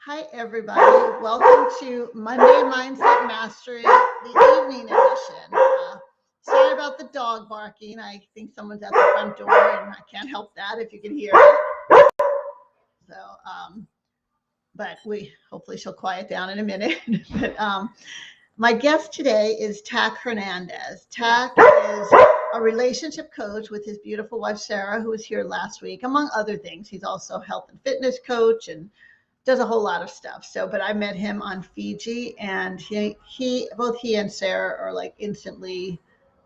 Hi, everybody. Welcome to Monday Mindset Mastery, the evening edition. Sorry about the dog barking. I think someone's at the front door, and I can't help that if you can hear it. So, but we hopefully she'll quiet down in a minute. but my guest today is Taq Hernandez. Taq is a relationship coach with his beautiful wife Sarah, who was here last week, among other things. He's also a health and fitness coach and does a whole lot of stuff. But I met him on Fiji, and both he and Sarah are like instantly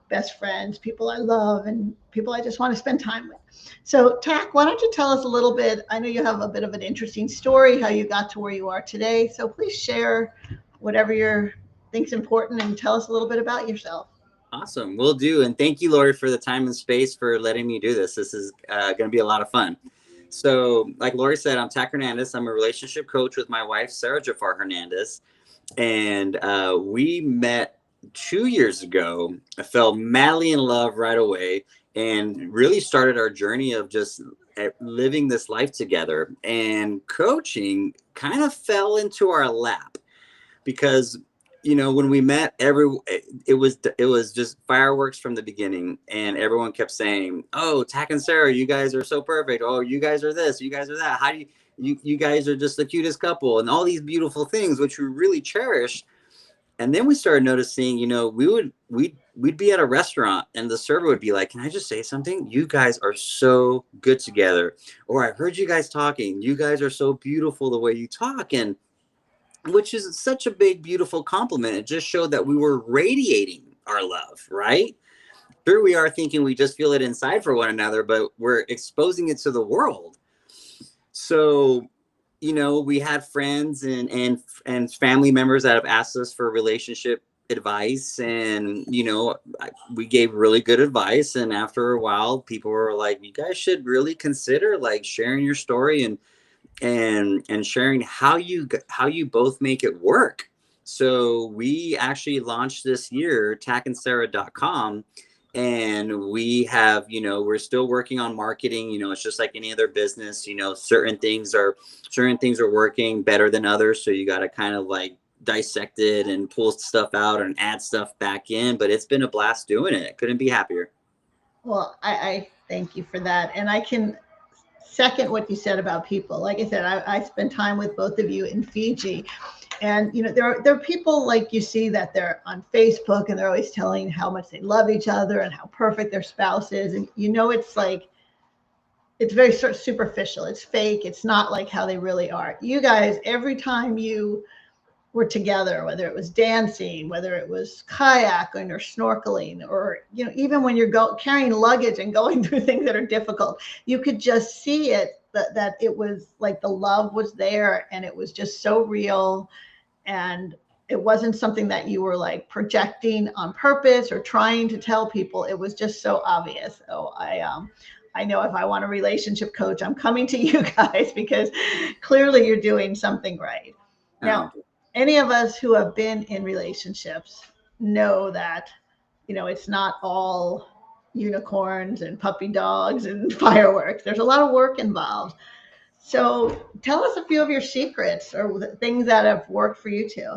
best friends, people I love, and people I just want to spend time with. So, Tack, why don't you tell us a little bit? I know you have a bit of an interesting story, how you got to where you are today. So please share whatever you think's important and tell us a little bit about yourself. Awesome. Will do. And thank you, Lori, for the time and space for letting me do this. This is going to be a lot of fun. So like Lori said, I'm Taq Hernandez. I'm a relationship coach with my wife, Sarah Hernandez. And we met 2 years ago. I fell madly in love right away and really started our journey of just living this life together. And coaching kind of fell into our lap because when we met, it was just fireworks from the beginning, and everyone kept saying, "Oh, Taq and Sarah, you guys are so perfect. Oh, you guys are this, you guys are that. How do you guys are just the cutest couple," and all these beautiful things which we really cherished. And then we started noticing, we'd be at a restaurant and the server would be like, "Can I just say something? You guys are so good together." Or, "I heard you guys talking. You guys are so beautiful the way you talk." And which is such a big, beautiful compliment. It just showed that we were radiating our love, right? Here we are thinking we just feel it inside for one another, but we're exposing it to the world. So, we had friends and family members that have asked us for relationship advice, and we gave really good advice. And after a while, people were like, "You guys should really consider like sharing your story and sharing how you both make it work." So we actually launched this year tacandsarah.com, and we have we're still working on marketing. It's just like any other business. Certain things are working better than others, so you got to kind of like dissect it and pull stuff out and add stuff back in. But it's been a blast doing it. Couldn't be happier. Well, I thank you for that, and I can second what you said about people. Like I said, I spent time with both of you in Fiji, and there are people like you see that they're on Facebook and they're always telling how much they love each other and how perfect their spouse is, and it's like it's very sort of superficial. It's fake. It's not like how they really are. You guys, every time you were together, whether it was dancing, whether it was kayaking or snorkeling, or even when you're carrying luggage and going through things that are difficult, you could just see it that it was like the love was there, and it was just so real, and it wasn't something that you were like projecting on purpose or trying to tell people. It was just so obvious. So I know if I want a relationship coach, I'm coming to you guys because clearly you're doing something right. Now, any of us who have been in relationships know that, it's not all unicorns and puppy dogs and fireworks. There's a lot of work involved. So tell us a few of your secrets or things that have worked for you too.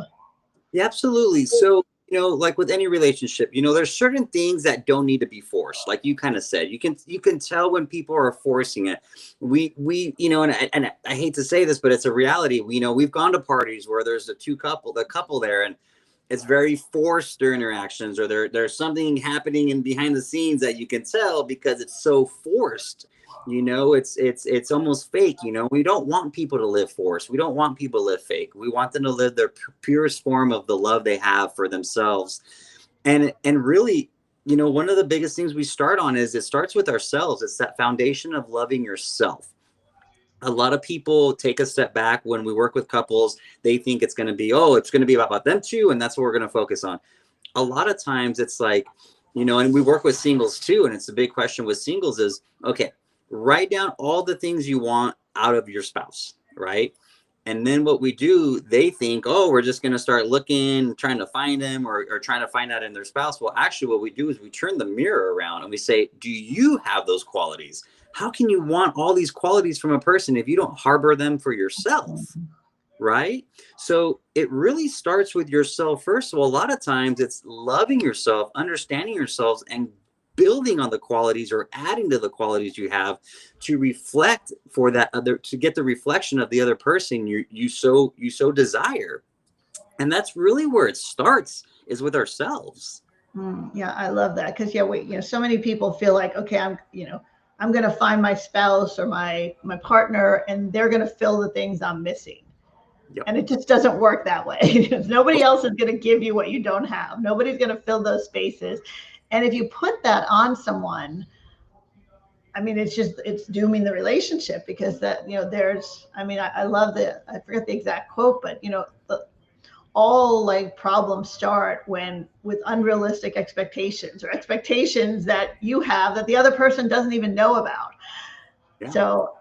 Yeah, absolutely. So, like with any relationship, there's certain things that don't need to be forced. Like you kind of said, you can tell when people are forcing it. We, and I hate to say this, but it's a reality. We've gone to parties where there's the couple there, and it's very forced their interactions, or there's something happening in behind the scenes that you can tell because it's so forced. It's almost fake. We don't want people to live forced. We don't want people to live fake. We want them to live their purest form of the love they have for themselves. And really, one of the biggest things we start on is it starts with ourselves. It's that foundation of loving yourself. A lot of people take a step back when we work with couples. They think it's going to be about them too, and that's what we're going to focus on. A lot of times it's like, and we work with singles too, and it's a big question with singles is, okay, write down all the things you want out of your spouse, right? And then what we do, they think, oh, we're just going to start looking, trying to find them or trying to find out in their spouse. Well, actually what we do is we turn the mirror around and we say, do you have those qualities? How can you want all these qualities from a person if you don't harbor them for yourself? right? So it really starts with yourself first. So a lot of times it's loving yourself, understanding yourselves, and building on the qualities or adding to the qualities you have to reflect for that other, to get the reflection of the other person you so desire. And that's really where it starts, is with ourselves. Yeah, I love that because yeah, so many people feel like, okay, I'm going to find my spouse or my partner, and they're going to fill the things I'm missing. Yep. And it just doesn't work that way. Nobody else is going to give you what you don't have. Nobody's going to fill those spaces. And if you put that on someone, I mean, it's dooming the relationship because that, I mean, I love I forget the exact quote, but all like problems start when with unrealistic expectations or expectations that you have that the other person doesn't even know about. Yeah. So,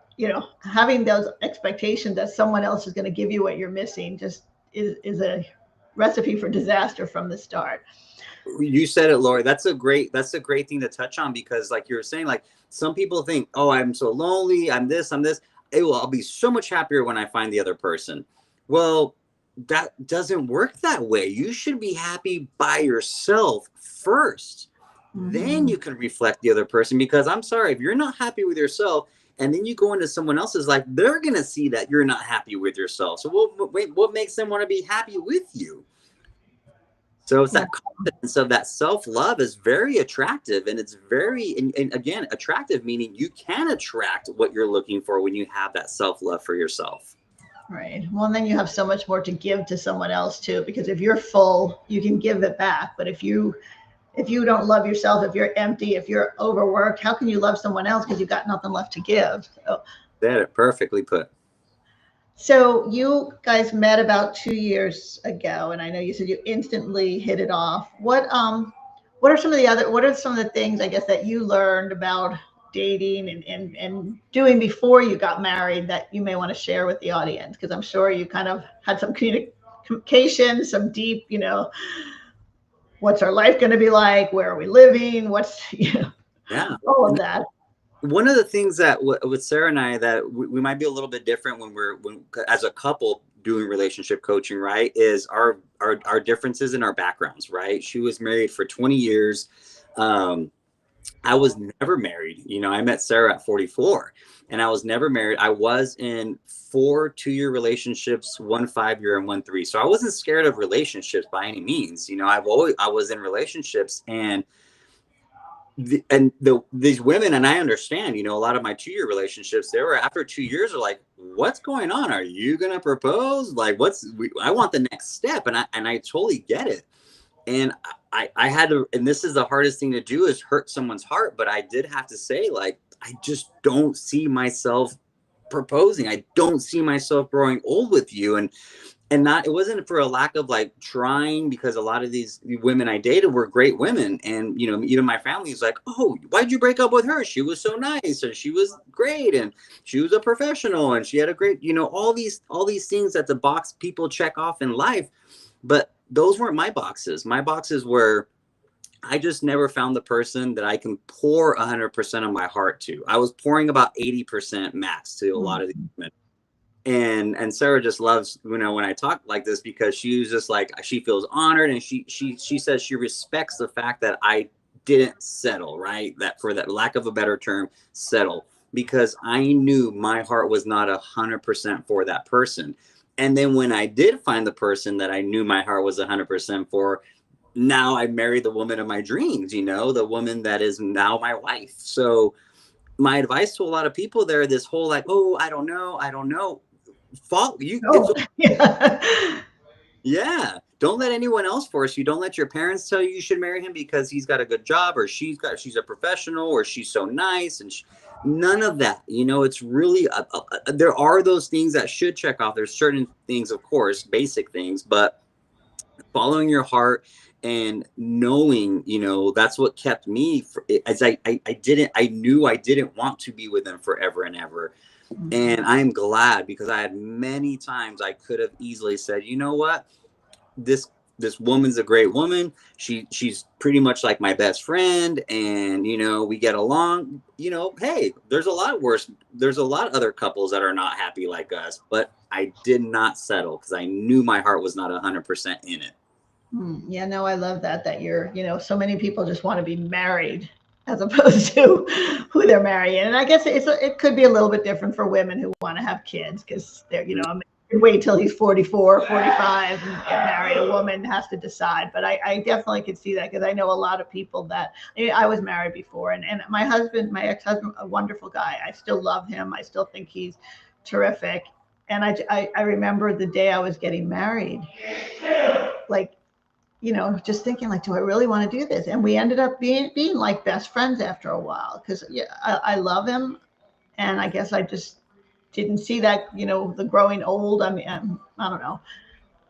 having those expectations that someone else is going to give you what you're missing just is a recipe for disaster from the start. You said it, Lori. That's a great thing to touch on, because like you were saying, like some people think, oh, I'm so lonely, I'm this. I'll be so much happier when I find the other person. Well, that doesn't work that way. You should be happy by yourself first. Then Mm-hmm. you can reflect the other person, because I'm sorry, if you're not happy with yourself and then you go into someone else's life, they're going to see that you're not happy with yourself. So what makes them want to be happy with you? So it's Yeah. that confidence of that self-love is very attractive, and it's very, and again, attractive meaning you can attract what you're looking for when you have that self-love for yourself. Right. Well, and then you have so much more to give to someone else too, because if you're full, you can give it back. But if you don't love yourself, if you're empty, if you're overworked, how can you love someone else because you've got nothing left to give? That it perfectly put. So you guys met about 2 years ago, and I know you said you instantly hit it off. What are some of the things I guess that you learned about dating and doing before you got married that you may want to share with the audience? Because I'm sure you kind of had some communication, some deep, what's our life going to be like? Where are we living? What's, Yeah. all of And that. one of the things that with Sarah and I that we might be a little bit different when as a couple doing relationship coaching, right? Is our differences in our backgrounds, right? She was married for 20 years. Um, I was never married. I met Sarah at 44, and I was never married. I was in 4 2-year relationships, 1 5-year and 1 3. So I wasn't scared of relationships by any means. I was in relationships, and these women, and I understand, a lot of my 2-year relationships, they were after 2 years are like, what's going on? Are you going to propose? Like, I want the next step. And I totally get it. And I had to, and this is the hardest thing to do, is hurt someone's heart. But I did have to say, like, I just don't see myself proposing. I don't see myself growing old with you. And not, it wasn't for a lack of like trying, because a lot of these women I dated were great women. And, even my family is like, oh, why'd you break up with her? She was so nice, and she was great, and she was a professional, and she had a great, all these things that the box people check off in life. But those weren't my boxes. My boxes were, I just never found the person that I can pour 100% of my heart to. I was pouring about 80% max to a lot of these women. And Sarah just loves, when I talk like this, because she was just like, she feels honored, and she says she respects the fact that I didn't settle, right? That, for that lack of a better term, settle, because I knew my heart was not 100% for that person. And then when I did find the person that I knew my heart was 100% for, now I married the woman of my dreams, the woman that is now my wife. So my advice to a lot of people there, this whole like, oh, I don't know, fault you. It's, Oh, yeah. yeah. Don't let anyone else force you. Don't let your parents tell you should marry him because he's got a good job, or she's a professional, or she's so nice, and none of that. It's really there are those things that should check off. There's certain things, of course, basic things, but following your heart and knowing, that's what kept me as I knew I didn't want to be with him forever and ever. And I'm glad, because I had many times I could have easily said, you know what, this this woman's a great woman. She's pretty much like my best friend, and you know, we get along. You know, hey, there's a lot worse. There's a lot of other couples that are not happy like us, but I did not settle because I knew my heart was not 100% in it. Yeah, no, I love that. That you're, so many people just want to be married as opposed to who they're marrying. And I guess it could be a little bit different for women who want to have kids because they're, a man can wait till he's 44, 45 and get married. A woman has to decide. But I definitely could see that because I know a lot of people that I was married before, and my husband, my ex-husband, a wonderful guy. I still love him. I still think he's terrific. And I remember the day I was getting married, like, just thinking like, do I really want to do this? And we ended up being like best friends after a while because yeah, I love him, and I guess I just didn't see that, the growing old. I mean, I don't know.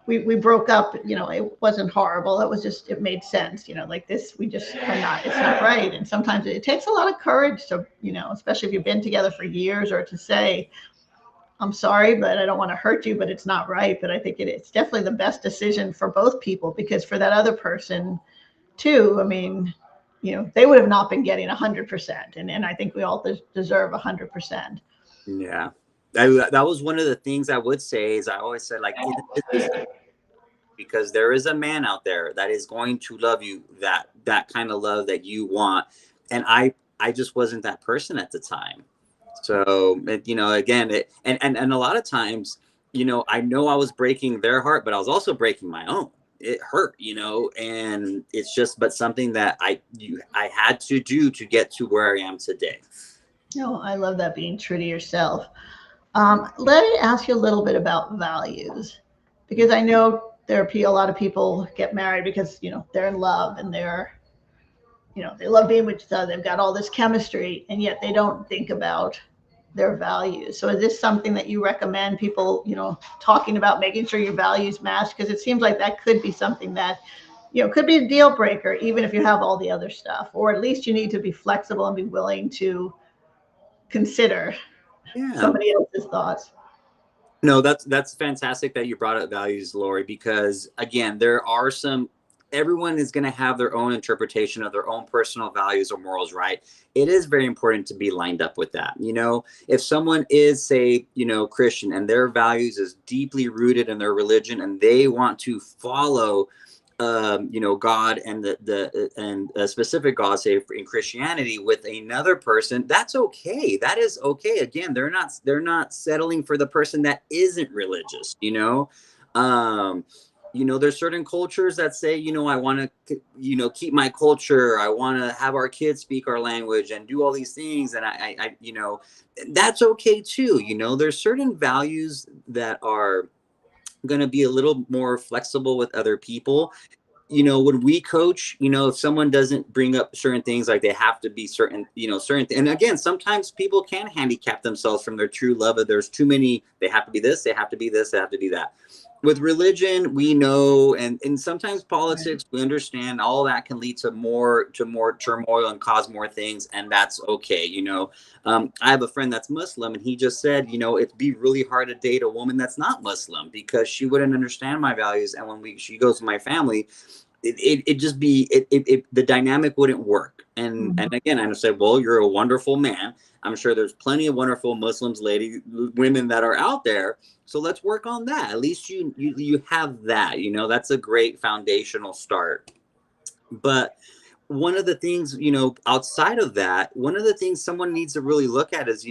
We broke up. It wasn't horrible. It was just it made sense. Like this, we just are not. It's not right. And sometimes it takes a lot of courage to, especially if you've been together for years, or to say, I'm sorry, but I don't want to hurt you, but it's not right. But I think it's definitely the best decision for both people because for that other person too, I mean, they would have not been getting 100%. And I think we all deserve 100%. Yeah. That was one of the things I would say is I always said like because there is a man out there that is going to love you that kind of love that you want, and I just wasn't that person at the time. So again, and a lot of times, I know I was breaking their heart, but I was also breaking my own. It hurt, and it's just but something that I had to do to get to where I am today. No, I love that, being true to yourself. Let me ask you a little bit about values, because I know there are a lot of people get married because they're in love and they love being with each other. They've got all this chemistry, and yet they don't think about their values. So is this something that you recommend people, talking about making sure your values match? Because it seems like that could be something that, could be a deal breaker, even if you have all the other stuff, or at least you need to be flexible and be willing to consider Yeah. somebody else's thoughts. No, that's fantastic that you brought up values, Lori, because again, there are some everyone is going to have their own interpretation of their own personal values or morals, right? It is very important to be lined up with that. If someone is, say, Christian, and their values is deeply rooted in their religion and they want to follow God and and a specific God, say in Christianity, with another person, that's okay. That is okay. Again, they're not settling for the person that isn't religious. There's certain cultures that say, I want to, keep my culture. I want to have our kids speak our language and do all these things, and that's okay too. There's certain values that are going to be a little more flexible with other people. When we coach, if someone doesn't bring up certain things, like they have to be certain, and again, sometimes people can handicap themselves from their true love. If there's too many, they have to be this, they have to be this, they have to be that. With religion, we know, and sometimes politics, we understand all that can lead to more turmoil and cause more things, and that's okay. I have a friend that's Muslim, and he just said, it'd be really hard to date a woman that's not Muslim because she wouldn't understand my values, and when she goes to my family, it just be the dynamic wouldn't work. And again, I said, well, you're a wonderful man. I'm sure there's plenty of wonderful Muslims, women that are out there. So let's work on that. At least you have that. That's a great foundational start. But one of the things, outside of that, one of the things someone needs to really look at is,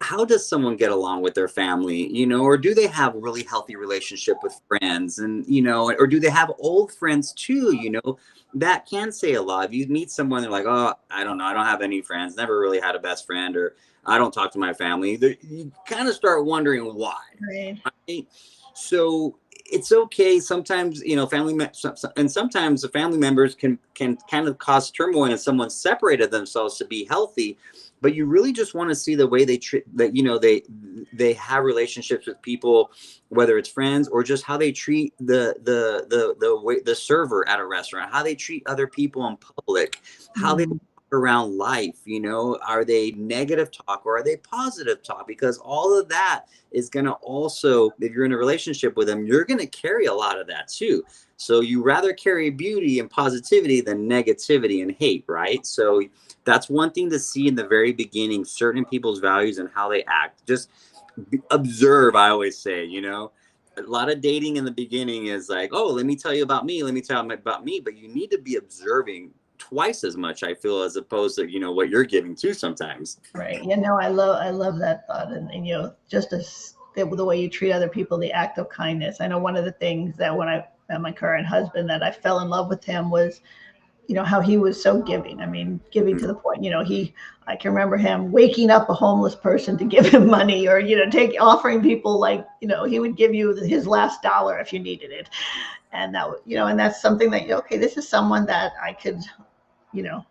how does someone get along with their family, or do they have a really healthy relationship with friends, and, or do they have old friends too, that can say a lot. If you meet someone, they're like, oh, I don't know, I don't have any friends, never really had a best friend, or I don't talk to my family. You kind of start wondering why. Right? So it's okay. Sometimes, and sometimes the family members can kind of cause turmoil and someone separated themselves to be healthy. But you really just want to see the way they treat that, they have relationships with people, whether it's friends or just how they treat the server at a restaurant, how they treat other people in public, how they around life. Are they negative talk or are they positive talk? Because all of that is going to also, if you're in a relationship with them, you're going to carry a lot of that too. So you rather carry beauty and positivity than negativity and hate, right? So that's one thing to see in the very beginning, certain people's values and how they act. Just observe, I always say, you know. A lot of dating in the beginning is like, oh, let me tell you about me, let me tell you about me, but you need to be observing twice as much, I feel, as opposed to, you know, what you're giving to sometimes. Right. You know, I love that thought. And you know, just as the way you treat other people, the act of kindness. I know one of the things that when I met my current husband that I fell in love with him was, you know, how he was so giving. I mean, giving to the point, you know, I can remember him waking up a homeless person to give him money, or, you know, offering people, like, you know, he would give you his last dollar if you needed it. And that, you know, and that's something that, okay, this is someone that I could, you know,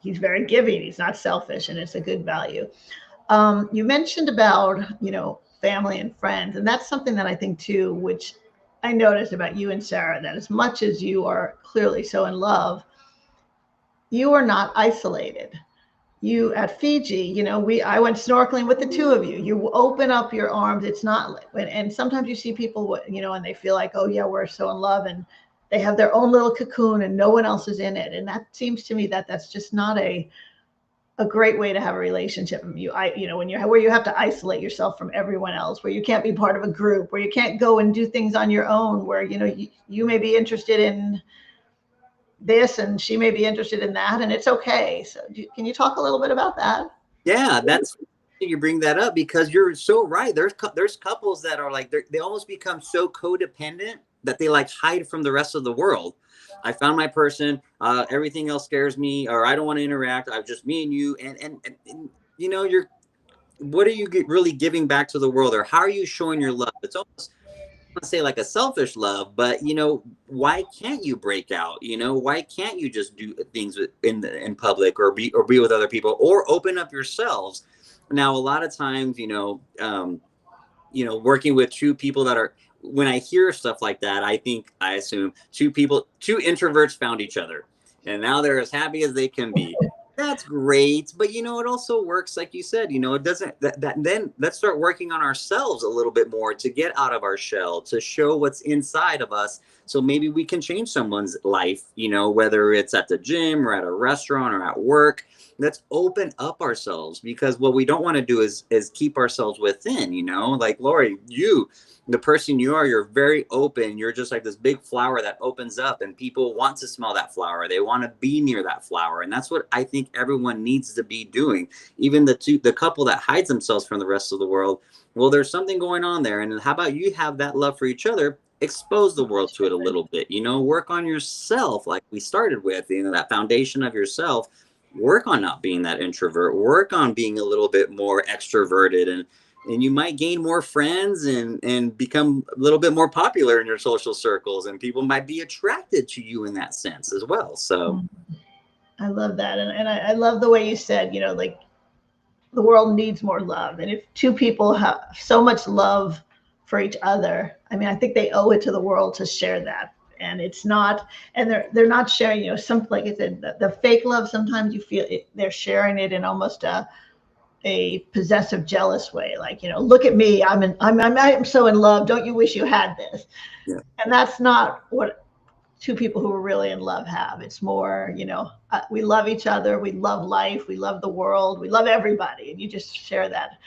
he's very giving. He's not selfish, and it's a good value. You mentioned about, you know, family and friends, and that's something that I think too, which I noticed about you and Sarah, that as much as you are clearly so in love, you are not isolated. You at Fiji, you know, I went snorkeling with the two of you. You open up your arms. It's not, and sometimes you see people, you know, and they feel like, oh yeah, we're so in love, and they have their own little cocoon and no one else is in it. And that seems to me that that's just not a great way to have a relationship. You know, when you're where you have to isolate yourself from everyone else, where you can't be part of a group, where you can't go and do things on your own, where, you know, you may be interested in this and she may be interested in that, and it's okay. So can you talk a little bit about that? Yeah, that's you bring that up because you're so right. There's couples that are like they almost become so codependent that they like hide from the rest of the world. I found my person. Everything else scares me, or I don't want to interact. I'm just me and you, and you know, you're what are you really giving back to the world, or how are you showing your love? It's almost to say like a selfish love, but you know, why can't you break out? You know, why can't you just do things in public, or be with other people, or open up yourselves? Now, a lot of times, you know, working with two people that are, when I hear stuff like that, I assume two introverts found each other, and now they're as happy as they can be. That's great, but you know, it also works like you said. You know, it doesn't then let's start working on ourselves a little bit more to get out of our shell, to show what's inside of us, so maybe we can change someone's life. You know, whether it's at the gym or at a restaurant or at work. Let's open up ourselves, because what we don't want to do is keep ourselves within. You know, like Lori, the person you are, you're very open. You're just like this big flower that opens up, and people want to smell that flower. They want to be near that flower. And that's what I think everyone needs to be doing. Even the couple that hides themselves from the rest of the world. Well, there's something going on there. And how about you have that love for each other? Expose the world to it a little bit, you know, work on yourself, like we started with, you know, that foundation of yourself. Work on not being that introvert, work on being a little bit more extroverted, and you might gain more friends and become a little bit more popular in your social circles, and people might be attracted to you in that sense as well. So I love that. And I love the way you said, you know, like, the world needs more love. And if two people have so much love for each other, I mean, I think they owe it to the world to share that. And it's not, and they're not sharing, you know, some, like I said, the fake love, sometimes you feel they're sharing it in almost a possessive, jealous way. Like, you know, look at me, I'm so in love. Don't you wish you had this? yeah. And that's not what two people who are really in love have. It's more, you know, we love each other, we love life, we love the world, we love everybody, and you just share that.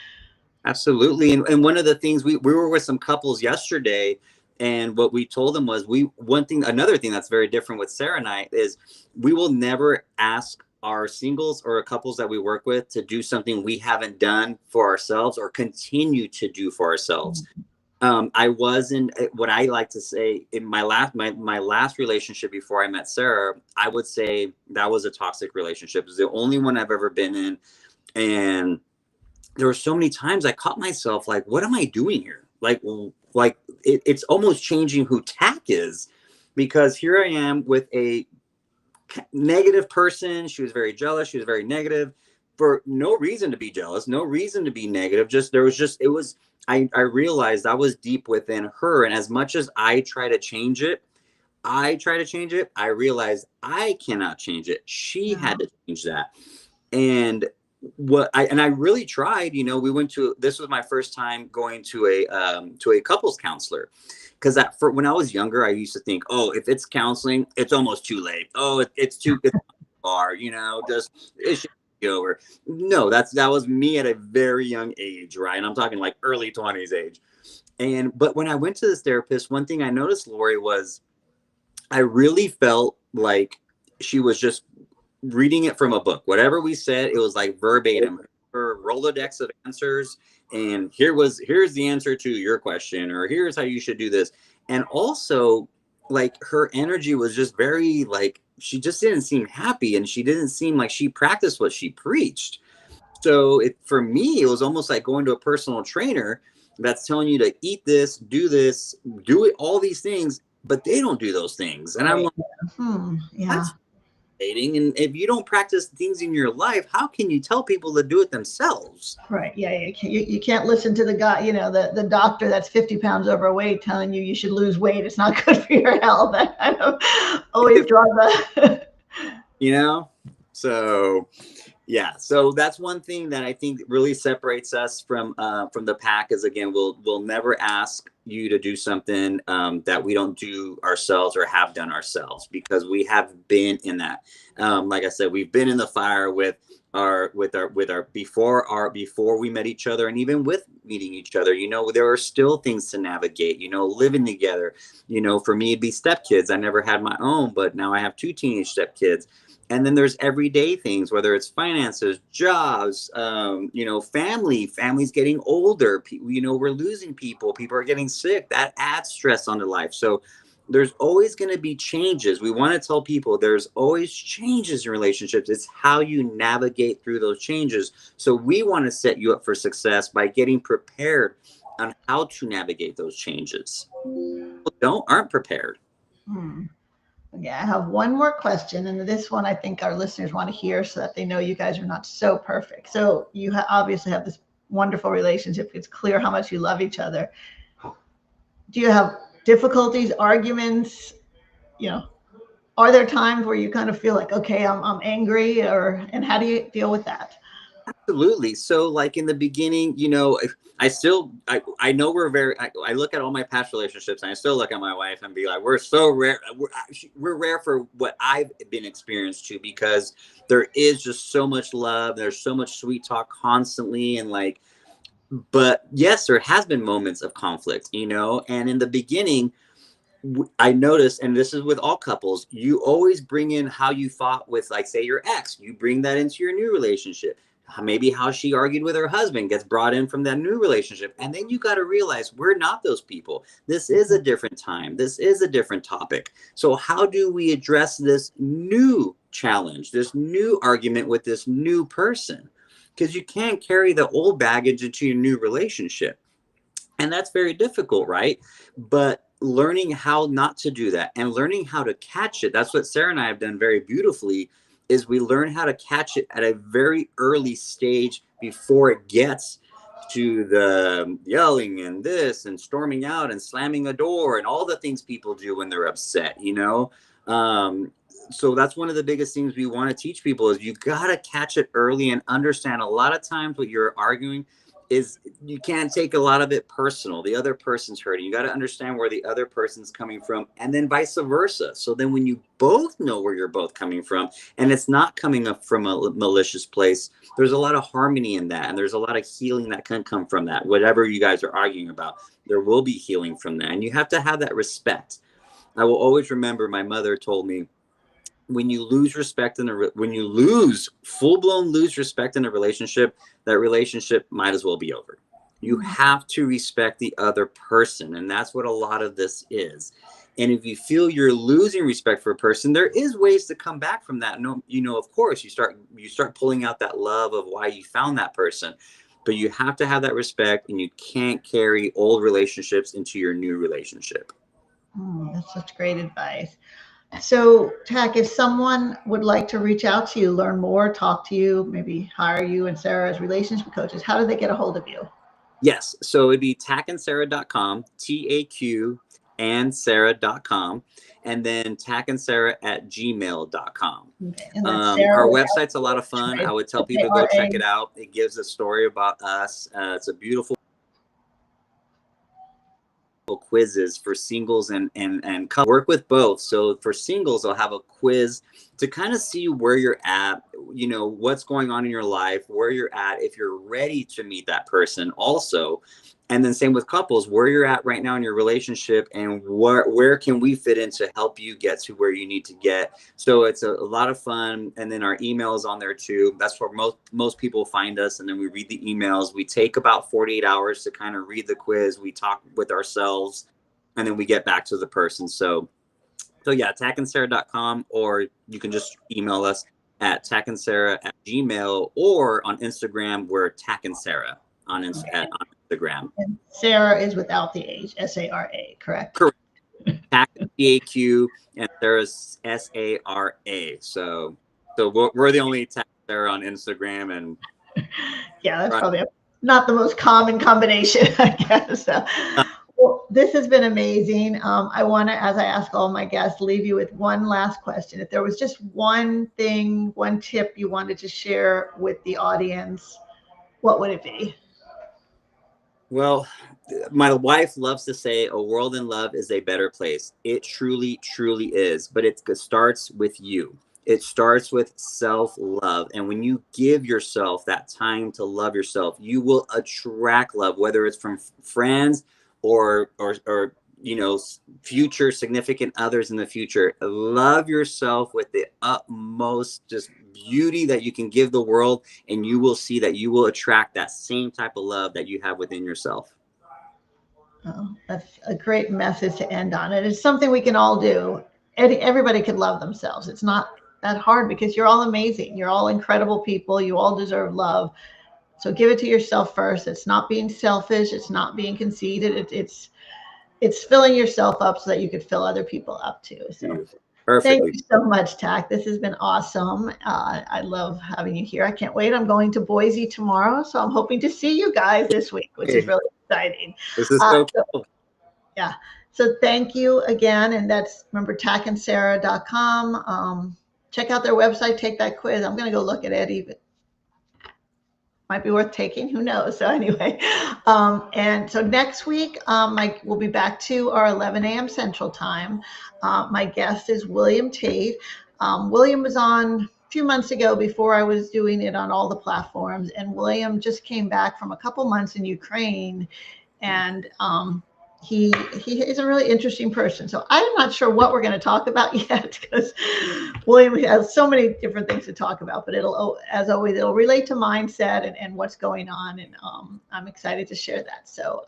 Absolutely. And one of the things we were with some couples yesterday, and what we told them was another thing that's very different with Sarah and I is we will never ask our singles or couples that we work with to do something we haven't done for ourselves or continue to do for ourselves. I was in what I like to say in my last relationship before I met Sarah. I would say that was a toxic relationship. It was the only one I've ever been in, and there were so many times I caught myself like, what am I doing here? It's almost changing who Taq is, because here I am with a negative person. She was very jealous. She was very negative for no reason to be jealous, no reason to be negative. I realized I was deep within her. And as much as I try to change it, I realized I cannot change it. She had to change that. And I really tried, you know, this was my first time going to a couples counselor. Because for when I was younger, I used to think, oh, if it's counseling, it's almost too late. Oh, it's too far, you know, just it should be over. No, that was me at a very young age, right? And I'm talking like early 20s age. But when I went to this therapist, one thing I noticed, Lori, was I really felt like she was just reading it from a book. Whatever we said, it was like verbatim, her Rolodex of answers. And here's the answer to your question, or here's how you should do this. And also, like, her energy was just very, like, she just didn't seem happy, and she didn't seem like she practiced what she preached. So for me, it was almost like going to a personal trainer that's telling you to eat this, do it, all these things, but they don't do those things. And I'm Right. like, Yeah. that's dating. And if you don't practice things in your life, how can you tell people to do it themselves? Right. Yeah. You can't listen to the guy, you know, the doctor that's 50 pounds overweight telling you should lose weight. It's not good for your health. I kind of always draw the. You know? So yeah, so that's one thing that I think really separates us from the pack. Is, again, we'll never ask you to do something that we don't do ourselves or have done ourselves, because we have been in that. Like I said, we've been in the fire with our before we met each other, and even with meeting each other. You know, there are still things to navigate. You know, living together. You know, for me, it'd be stepkids. I never had my own, but now I have two teenage stepkids. And then there's everyday things, whether it's finances, jobs, you know, families getting older. You know, we're losing people. People are getting sick. That adds stress onto life. So there's always going to be changes. We want to tell people there's always changes in relationships. It's how you navigate through those changes. So we want to set you up for success by getting prepared on how to navigate those changes. People aren't prepared. Hmm. Yeah, I have one more question, and this one I think our listeners want to hear so that they know you guys are not so perfect. So you obviously have this wonderful relationship. It's clear how much you love each other. Do you have difficulties, arguments? You know, are there times where you kind of feel like, okay, I'm angry, and how do you deal with that? Absolutely. So, like, in the beginning, you know, I know I look at all my past relationships, and I still look at my wife and be like, we're so rare. We're rare for what I've been experienced to, because there is just so much love. There's so much sweet talk constantly. And, like, but yes, there has been moments of conflict, you know, and in the beginning, I noticed, and this is with all couples, you always bring in how you fought with, like, say, your ex. You bring that into your new relationship. Maybe how she argued with her husband gets brought in from that new relationship. And then you got to realize we're not those people. This is a different time. This is a different topic. So how do we address this new challenge, this new argument with this new person? Because you can't carry the old baggage into your new relationship. And that's very difficult, right? But learning how not to do that and learning how to catch it, that's what Sarah and I have done very beautifully, is we learn how to catch it at a very early stage before it gets to the yelling and this and storming out and slamming a door and all the things people do when they're upset, you know? So that's one of the biggest things we want to teach people, is you got to catch it early and understand a lot of times what you're arguing is you can't take a lot of it personal. The other person's hurting. You got to understand where the other person's coming from, and then vice versa. So then when you both know where you're both coming from, and it's not coming up from a malicious place, there's a lot of harmony in that, and there's a lot of healing that can come from that. Whatever you guys are arguing about, there will be healing from that, and you have to have that respect. I will always remember my mother told me, when you lose respect when you lose full-blown lose respect in a relationship, that relationship might as well be over. You have to respect the other person, and that's what a lot of this is. And if you feel you're losing respect for a person, there is ways to come back from that. No, you know, of course, you start pulling out that love of why you found that person, but you have to have that respect, and you can't carry old relationships into your new relationship. That's such great advice. So, Taq, if someone would like to reach out to you, learn more, talk to you, maybe hire you and Sarah as relationship coaches, how do they get a hold of you? Yes. So it'd be tacandsarah.com, takandsarah.com, and then takandsarah@gmail.com. Okay. And that's Sarah Our with website's a lot of fun. I would tell people to go S-A-R-A. check it out. It gives a story about us. It's a beautiful quizzes for singles and couples. Work with both. So for singles, I'll have a quiz to kind of see where you're at, you know, what's going on in your life, where you're at, if you're ready to meet that person also. And then same with couples, where you're at right now in your relationship, and where can we fit in to help you get to where you need to get. So it's a lot of fun. And then our emails on there too. That's where most people find us. And then we read the emails. We take about 48 hours to kind of read the quiz. We talk with ourselves, and then we get back to the person. So yeah, takandsarah.com, or you can just email us at takandsarah@gmail, or on Instagram, we're takandsarah on Instagram. And Sarah is without the H, S-A-R-A, correct? Correct. Taq, T-A-Q, and Sarah's S-A-R-A. So we're the only Taq Sarah on Instagram, and yeah, that's probably not the most common combination, I guess. Well, this has been amazing. I want to, as I ask all my guests, leave you with one last question. If there was just one thing, one tip you wanted to share with the audience, what would it be? Well, my wife loves to say a world in love is a better place. It truly, truly is. But it starts with you. It starts with self-love. And when you give yourself that time to love yourself, you will attract love, whether it's from friends or you know, future significant others in the future. Love yourself with the utmost just beauty that you can give the world, and you will see that you will attract that same type of love that you have within yourself. Oh, that's a great message to end on. It is something we can all do. Everybody can love themselves. It's not that hard because you're all amazing. You're all incredible people. You all deserve love. So give it to yourself first. It's not being selfish. It's not being conceited. It's filling yourself up so that you could fill other people up too. So thank you so much, Taq. This has been awesome. I love having you here. I can't wait. I'm going to Boise tomorrow, so I'm hoping to see you guys this week, which is really exciting. This is so cool. Yeah. So thank you again. And that's, remember, takandsarah.com. Check out their website. Take that quiz. I'm going to go look at it even. Might be worth taking, who knows? So anyway, and so next week, we'll be back to our 11 a.m. Central Time. My guest is William Tate. William was on a few months ago before I was doing it on all the platforms, and William just came back from a couple months in Ukraine, and he is a really interesting person. So I'm not sure what we're going to talk about yet, because William has so many different things to talk about, but it'll, as always, it'll relate to mindset and what's going on. And I'm excited to share that. So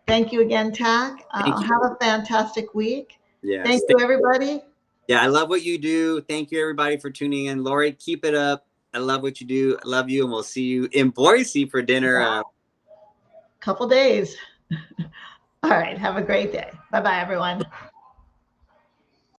thank you again, Taq. Have a fantastic week. Yes. Thank you, everybody. Yeah, I love what you do. Thank you, everybody, for tuning in. Lori, keep it up. I love what you do. I love you. And we'll see you in Boise for dinner. Yeah. Couple days. All right. Have a great day. Bye-bye, everyone.